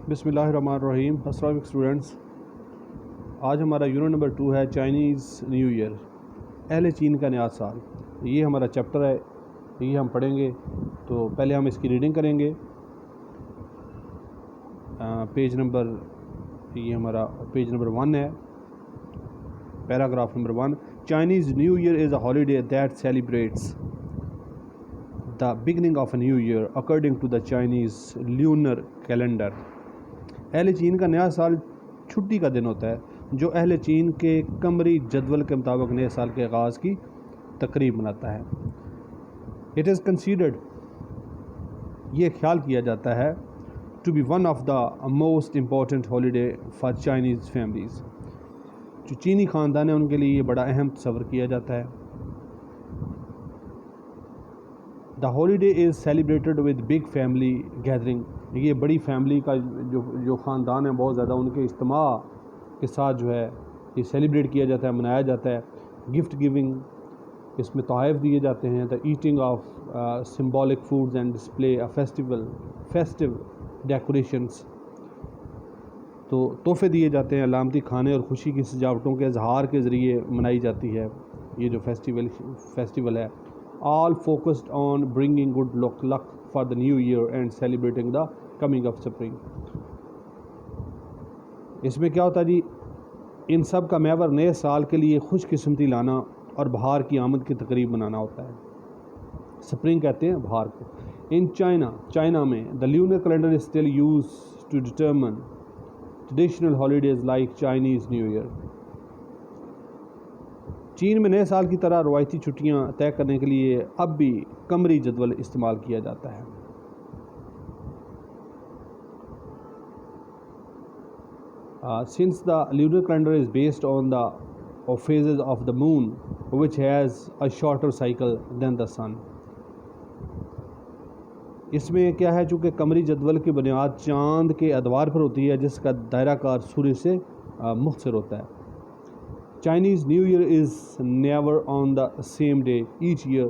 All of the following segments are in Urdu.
بسم اللہ الرحمن الرحیم. السلام علیکم اسٹوڈنٹس. آج ہمارا یونٹ نمبر 2 ہے چائنیز نیو ایئر، اہل چین کا نیا سال. یہ ہمارا چیپٹر ہے، یہ ہم پڑھیں گے. تو پہلے ہم اس کی ریڈنگ کریں گے. پیج نمبر 1 ہے، paragraph number 1. Chinese New Year is a holiday that celebrates the beginning of a new year according to the Chinese lunar calendar. اہل چین کا نیا سال چھٹی کا دن ہوتا ہے جو اہل چین کے قمری جدول کے مطابق نئے سال کے آغاز کی تقریب مناتا ہے. It is considered، یہ خیال کیا جاتا ہے، to be one of the most important holiday for Chinese families. جو چینی خاندان ہیں ان کے لیے یہ بڑا اہم تصور کیا جاتا ہے. The holiday is celebrated with big family gathering. یہ بڑی فیملی کا جو خاندان ہے بہت زیادہ، ان کے اجتماع کے ساتھ جو ہے یہ سیلیبریٹ کیا جاتا ہے، منایا جاتا ہے. گفٹ گیونگ، اس میں تحائف دیے جاتے ہیں. the eating of symbolic foods and display a festive decorations. تو تحفے دیے جاتے ہیں، علامتی کھانے اور خوشی کی سجاوٹوں کے اظہار کے ذریعے منائی جاتی ہے یہ جو فیسٹیول ہے. all focused on bringing good luck for the new year and celebrating the coming of spring. اس میں کیا ہوتا ہے جی، ان سب کا محور نئے سال کے لیے خوش قسمتی لانا اور بہار کی آمد کی تقریب منانا ہوتا ہے. سپرنگ کہتے ہیں بہار کو. ان چائنا میں the lunar calendar is still used to determine traditional holidays like Chinese New Year. چین میں نئے سال کی طرح روایتی چھٹیاں طے کرنے کے لیے اب بھی قمری جدول استعمال کیا جاتا ہے. Since the lunar calendar is based on the phases of the moon, which has a shorter cycle than the sun. اس میں کیا ہے، چونکہ قمری جدول کی بنیاد چاند کے ادوار پر ہوتی ہے جس کا دائرہ کار سورج سے مختصر ہوتا ہے. Chinese New Year is never on the same day each year,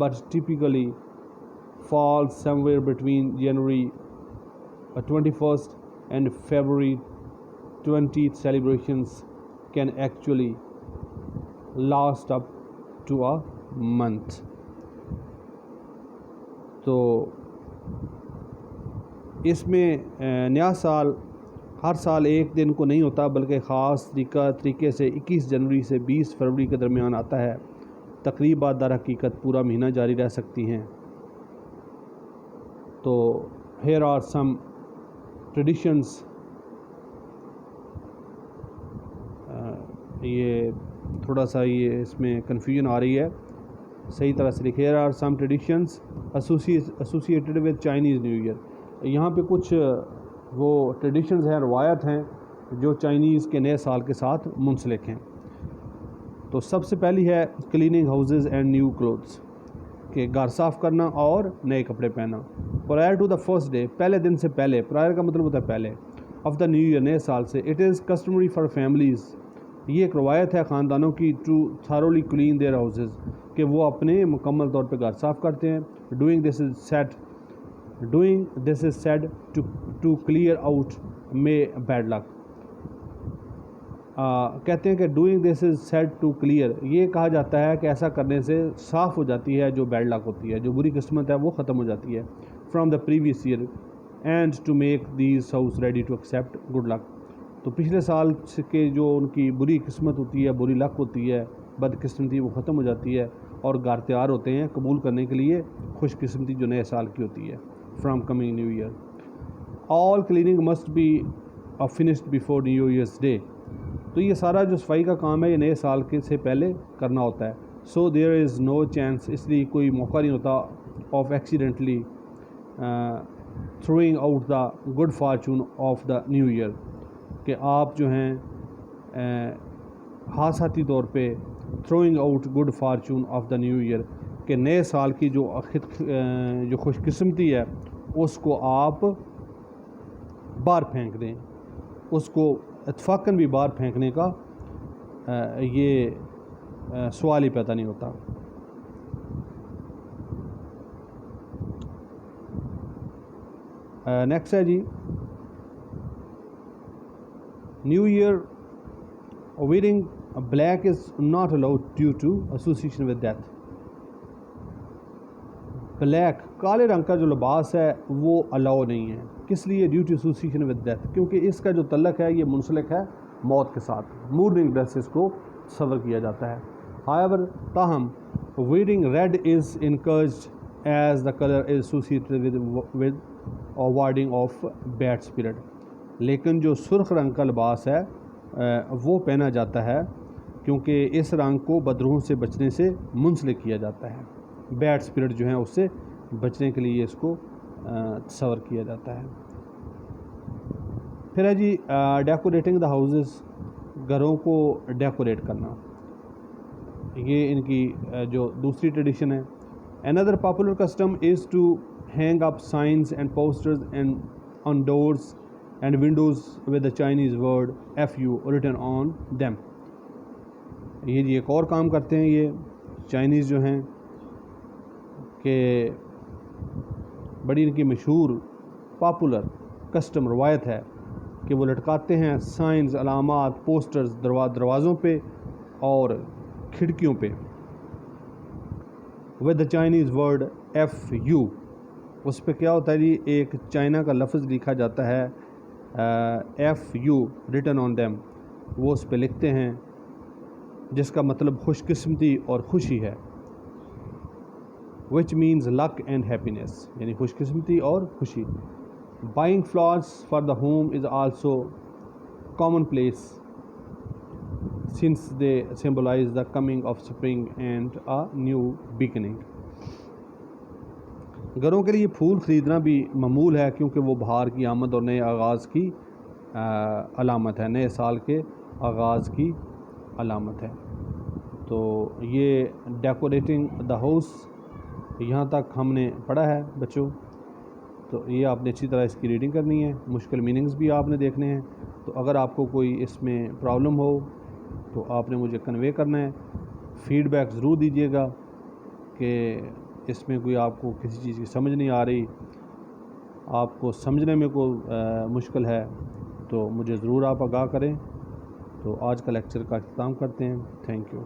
but typically falls somewhere between January 21st and February 20th. Celebrations can actually last up to a month. تو اس میں نیا سال ہر سال ایک دن کو نہیں ہوتا بلکہ خاص طریقے سے 21 جنوری سے 20 فروری کے درمیان آتا ہے. تقریبات در حقیقت پورا مہینہ جاری رہ سکتی ہیں. تو here are some traditions. یہ تھوڑا سا یہ اس میں کنفیوژن آ رہی ہے، صحیح طرح سے لکھیں. here are some traditions associated with Chinese New Year. یہاں پہ کچھ وہ ٹریڈیشنز ہیں، روایت ہیں جو چائنیز کے نئے سال کے ساتھ منسلک ہیں. تو سب سے پہلی ہے cleaning houses and new clothes, کہ گھر صاف کرنا اور نئے کپڑے پہننا. Prior to the first day, پہلے دن سے پہلے. پرائر کا مطلب ہوتا ہے پہلے. آف دا نیو ایئر، نئے سال سے. It is customary for families, یہ ایک روایت ہے خاندانوں کی، to thoroughly clean their houses, کہ وہ اپنے مکمل طور پہ گھر صاف کرتے ہیں. Doing this is said to clear out may bad luck. کہتے ہیں کہ doing this is said to clear, یہ کہا جاتا ہے کہ ایسا کرنے سے صاف ہو جاتی ہے جو بیڈ لک ہوتی ہے، جو بری قسمت ہے وہ ختم ہو جاتی ہے. From the previous year and to make these house ready to accept good luck. تو پچھلے سال کے جو ان کی بری قسمت ہوتی ہے، بری لک ہوتی ہے، بد قسمتی، وہ ختم ہو جاتی ہے اور گھر تیار ہوتے ہیں قبول کرنے کے لیے خوش قسمتی جو نئے سال کی ہوتی ہے. From coming new year. All cleaning must be finished before new year's day. تو یہ سارا جو صفائی کا کام ہے یہ نئے سال کے سے پہلے کرنا ہوتا ہے. سو دیر از نو چانس، اس لیے کوئی موقع نہیں ہوتا، of accidentally throwing out the good fortune of the new year, کہ آپ جو ہیں حادثاتی طور پہ throwing out good fortune of the new year, کہ نئے سال کی جو خوش قسمتی ہے اس کو آپ باہر پھینک دیں، اس کو اتفاقاً بھی باہر پھینکنے کا یہ سوال ہی پیدا نہیں ہوتا. نیکسٹ ہے جی New Year wearing black is not allowed due to association with death. Black کالے رنگ کا جو لباس ہے وہ الاؤ نہیں ہے. کس لیے؟ Due to association with death, کیونکہ اس کا جو تعلق ہے یہ منسلک ہے موت کے ساتھ. مورننگ ڈریسز کو تصور کیا جاتا ہے. however تاہم wearing red is encouraged as the colour is associated with warding off bad spirit. لیکن جو سرخ رنگ کا لباس ہے وہ پہنا جاتا ہے کیونکہ اس رنگ کو بدروحوں سے بچنے سے منسلک کیا جاتا ہے. بیڈ اسپرٹ جو ہیں اس سے بچنے کے لیے اس کو تصور کیا جاتا ہے. پھر ہے جی ڈیکوریٹنگ دا ہاؤزز، گھروں کو ڈیکوریٹ کرنا. یہ ان کی جو دوسری ٹریڈیشن ہے. another popular custom is to hang up signs and posters and on doors and windows with the Chinese word FU written on them. یہ جی ایک اور کام کرتے ہیں یہ چائنیز جو ہیں کہ بڑی ان کی مشہور پاپولر کسٹم روایت ہے کہ وہ لٹکاتے ہیں سائنز، علامات، پوسٹرز دروازوں پہ اور کھڑکیوں پہ with the Chinese word FU. اس پہ کیا ہوتا ہے جی؟ ایک چائنا کا لفظ لکھا جاتا ہے FU written on them. وہ اس پہ لکھتے ہیں جس کا مطلب خوش قسمتی اور خوشی ہے. which means luck and happiness، یعنی خوش قسمتی اور خوشی. buying flowers for the home is also commonplace since they symbolize the coming of spring and a new beginning. گھروں کے لیے پھول خریدنا بھی معمول ہے کیونکہ وہ بہار کی آمد اور نئے آغاز کی علامت ہے، نئے سال کے آغاز کی علامت ہے. تو یہ ڈیکوریٹنگ دا ہاؤس یہاں تک ہم نے پڑھا ہے بچوں. تو یہ آپ نے اچھی طرح اس کی ریڈنگ کرنی ہے، مشکل میننگز بھی آپ نے دیکھنے ہیں. تو اگر آپ کو کوئی اس میں پرابلم ہو تو آپ نے مجھے کنوے کرنا ہے، فیڈ بیک ضرور دیجیے گا کہ اس میں کوئی آپ کو کسی چیز کی سمجھ نہیں آ رہی، آپ کو سمجھنے میں کوئی مشکل ہے تو مجھے ضرور آپ آگاہ کریں. تو آج کا لیکچر کا اختتام کرتے ہیں. Thank you.